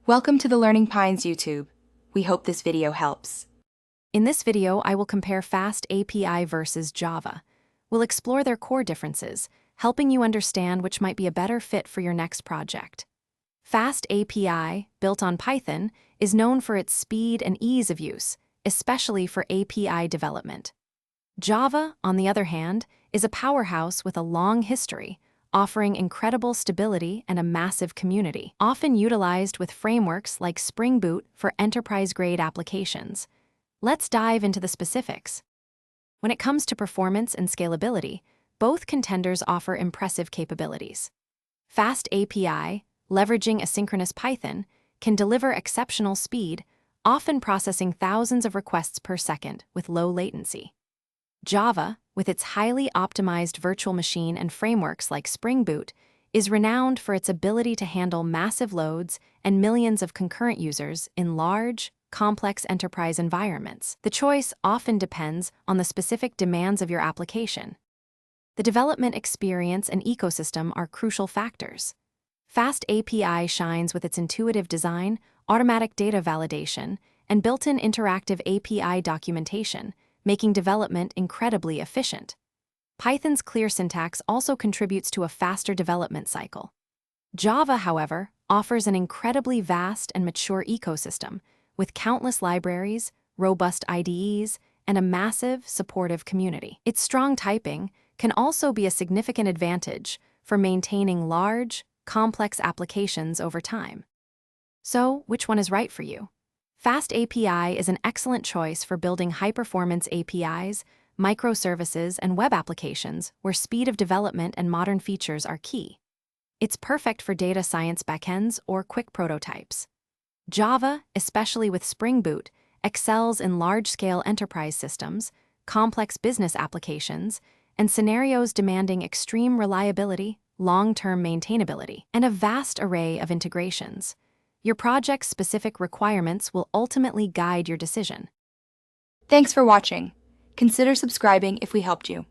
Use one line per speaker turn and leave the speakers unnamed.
Welcome to the Learning Pines YouTube. We hope this video helps.
In this video, I will compare FastAPI versus Java. We'll explore their core differences, helping you understand which might be a better fit for your next project. FastAPI, built on Python, is known for its speed and ease of use, especially for API development. Java, on the other hand, is a powerhouse with a long history, offering incredible stability and a massive community, often utilized with frameworks like Spring Boot for enterprise-grade applications. Let's dive into the specifics. When it comes to performance and scalability, both contenders offer impressive capabilities. FastAPI, leveraging asynchronous Python, can deliver exceptional speed, often processing thousands of requests per second with low latency. Java, with its highly optimized virtual machine and frameworks like Spring Boot, is renowned for its ability to handle massive loads and millions of concurrent users in large, complex enterprise environments. The choice often depends on the specific demands of your application. The development experience and ecosystem are crucial factors. FastAPI shines with its intuitive design, automatic data validation, and built-in interactive API documentation, making development incredibly efficient. Python's clear syntax also contributes to a faster development cycle. Java, however, offers an incredibly vast and mature ecosystem, with countless libraries, robust IDEs, and a massive, supportive community. Its strong typing can also be a significant advantage for maintaining large, complex applications over time. So, which one is right for you? FastAPI is an excellent choice for building high-performance APIs, microservices, and web applications where speed of development and modern features are key. It's perfect for data science backends or quick prototypes. Java, especially with Spring Boot, excels in large-scale enterprise systems, complex business applications, and scenarios demanding extreme reliability, long-term maintainability, and a vast array of integrations. Your project's specific requirements will ultimately guide your decision.
Thanks for watching. Consider subscribing if we helped you.